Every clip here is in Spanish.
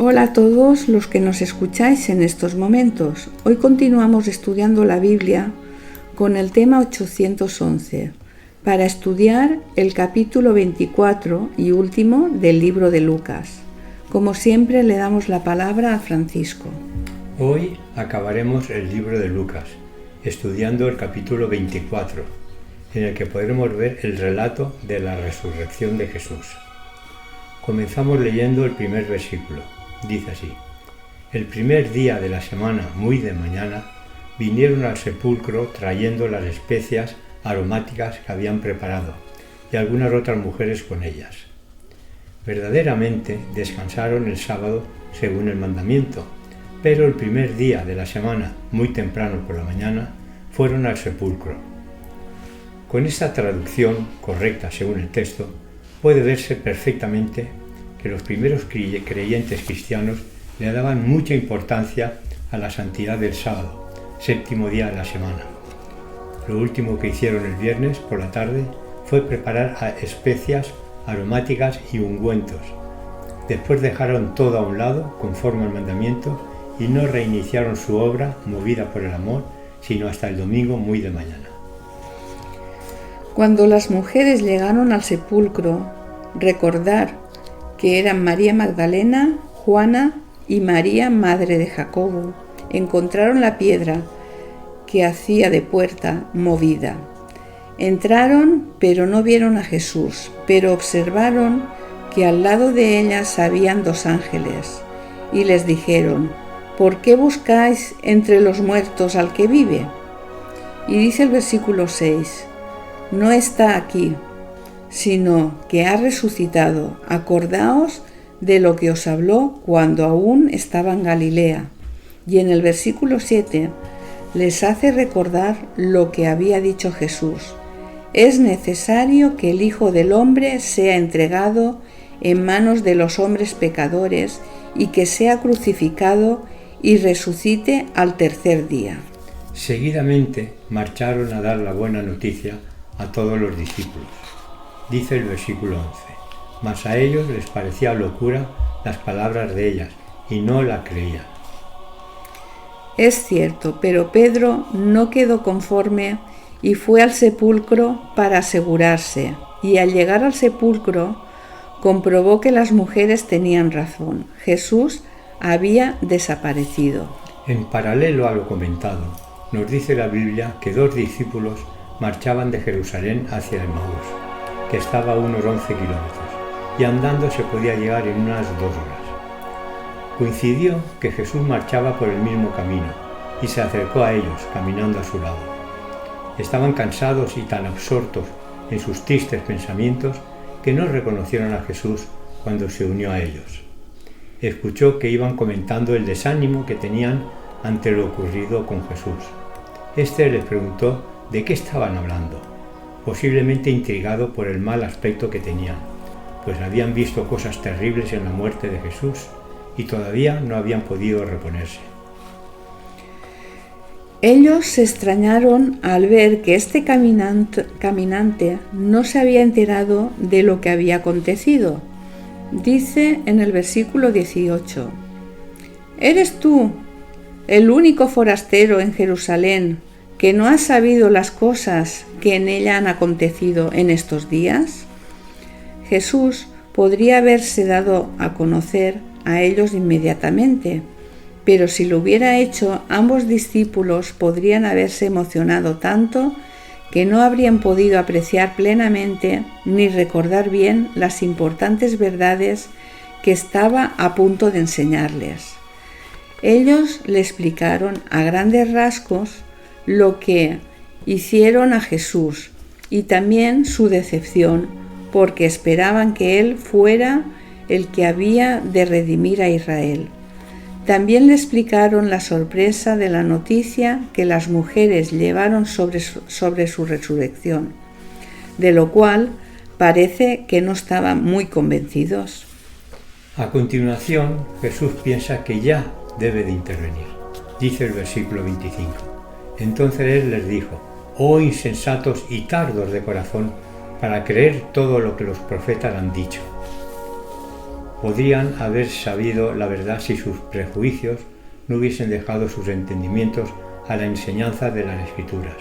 Hola a todos los que nos escucháis en estos momentos. Hoy continuamos estudiando la Biblia con el tema 811 para estudiar el capítulo 24 y último del libro de Lucas. Como siempre le damos la palabra a Francisco. Hoy acabaremos el libro de Lucas, estudiando el capítulo 24, en el que podremos ver el relato de la resurrección de Jesús. Comenzamos leyendo el primer versículo. Dice así: el primer día de la semana, muy de mañana, vinieron al sepulcro trayendo las especias aromáticas que habían preparado, y algunas otras mujeres con ellas. Verdaderamente descansaron el sábado según el mandamiento, pero el primer día de la semana, muy temprano por la mañana, fueron al sepulcro. Con esta traducción, correcta según el texto, puede verse perfectamente que los primeros creyentes cristianos le daban mucha importancia a la santidad del sábado, séptimo día de la semana. Lo último que hicieron el viernes por la tarde fue preparar especias aromáticas y ungüentos. Después dejaron todo a un lado, conforme al mandamiento, y no reiniciaron su obra, movida por el amor, sino hasta el domingo muy de mañana. Cuando las mujeres llegaron al sepulcro, recordar que eran María Magdalena, Juana y María, madre de Jacobo, encontraron la piedra que hacía de puerta movida. Entraron, pero no vieron a Jesús, pero observaron que al lado de ellas habían dos ángeles, y les dijeron: ¿por qué buscáis entre los muertos al que vive? Y dice el versículo 6, no está aquí, sino que ha resucitado. Acordaos de lo que os habló cuando aún estaba en Galilea. Y en el versículo 7 les hace recordar lo que había dicho Jesús: es necesario que el Hijo del Hombre sea entregado en manos de los hombres pecadores y que sea crucificado y resucite al tercer día. Seguidamente marcharon a dar la buena noticia a todos los discípulos. Dice el versículo 11, mas a ellos les parecía locura las palabras de ellas, y no la creían. Es cierto, pero Pedro no quedó conforme y fue al sepulcro para asegurarse, y al llegar al sepulcro comprobó que las mujeres tenían razón. Jesús había desaparecido. En paralelo a lo comentado, nos dice la Biblia que dos discípulos marchaban de Jerusalén hacia Emaús, que estaba a unos 11 kilómetros, y andando se podía llegar en unas 2 horas. Coincidió que Jesús marchaba por el mismo camino, y se acercó a ellos, caminando a su lado. Estaban cansados y tan absortos en sus tristes pensamientos que no reconocieron a Jesús cuando se unió a ellos. Escuchó que iban comentando el desánimo que tenían ante lo ocurrido con Jesús. Este les preguntó de qué estaban hablando, posiblemente intrigado por el mal aspecto que tenían, pues habían visto cosas terribles en la muerte de Jesús y todavía no habían podido reponerse. Ellos se extrañaron al ver que este caminante no se había enterado de lo que había acontecido. Dice en el versículo 18, ¿eres tú el único forastero en Jerusalén que no has sabido las cosas que en ella han acontecido en estos días? Jesús podría haberse dado a conocer a ellos inmediatamente, pero si lo hubiera hecho, ambos discípulos podrían haberse emocionado tanto que no habrían podido apreciar plenamente ni recordar bien las importantes verdades que estaba a punto de enseñarles. Ellos le explicaron a grandes rasgos lo que hicieron a Jesús y también su decepción, porque esperaban que Él fuera el que había de redimir a Israel. También le explicaron la sorpresa de la noticia que las mujeres llevaron sobre su resurrección, de lo cual parece que no estaban muy convencidos. A continuación, Jesús piensa que ya debe de intervenir. Dice el versículo 25. Entonces Él les dijo: oh insensatos y tardos de corazón, para creer todo lo que los profetas han dicho. podrían haber sabido la verdad si sus prejuicios no hubiesen dejado sus entendimientos a la enseñanza de las Escrituras.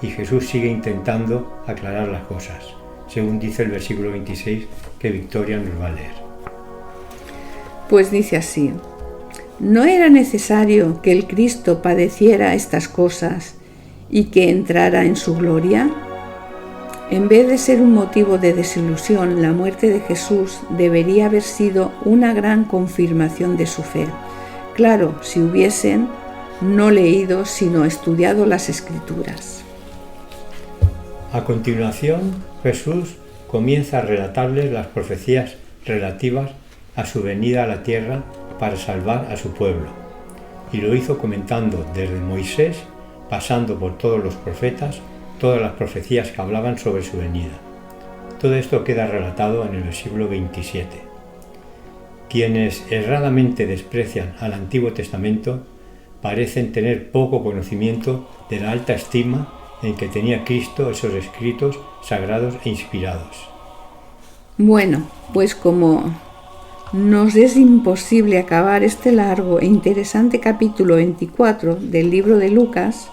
Y Jesús sigue intentando aclarar las cosas, según dice el versículo 26 que Victoria nos va a leer. Pues dice así: ¿no era necesario que el Cristo padeciera estas cosas y que entrara en su gloria? En vez de ser un motivo de desilusión, la muerte de Jesús debería haber sido una gran confirmación de su fe. Claro, si hubiesen no leído, sino estudiado las Escrituras. A continuación, Jesús comienza a relatarles las profecías relativas a su venida a la tierra para salvar a su pueblo, y lo hizo comentando desde Moisés, pasando por todos los profetas, todas las profecías que hablaban sobre su venida. Todo esto queda relatado en el versículo 27. Quienes erradamente desprecian al Antiguo Testamento parecen tener poco conocimiento de la alta estima en que tenía Cristo esos escritos sagrados e inspirados. Bueno, pues como nos es imposible acabar este largo e interesante capítulo 24 del libro de Lucas,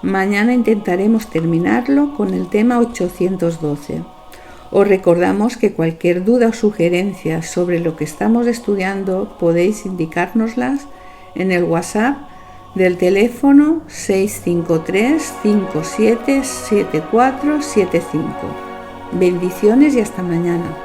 mañana intentaremos terminarlo con el tema 812. Os recordamos que cualquier duda o sugerencia sobre lo que estamos estudiando podéis indicárnoslas en el WhatsApp del teléfono 653 577475. Bendiciones y hasta mañana.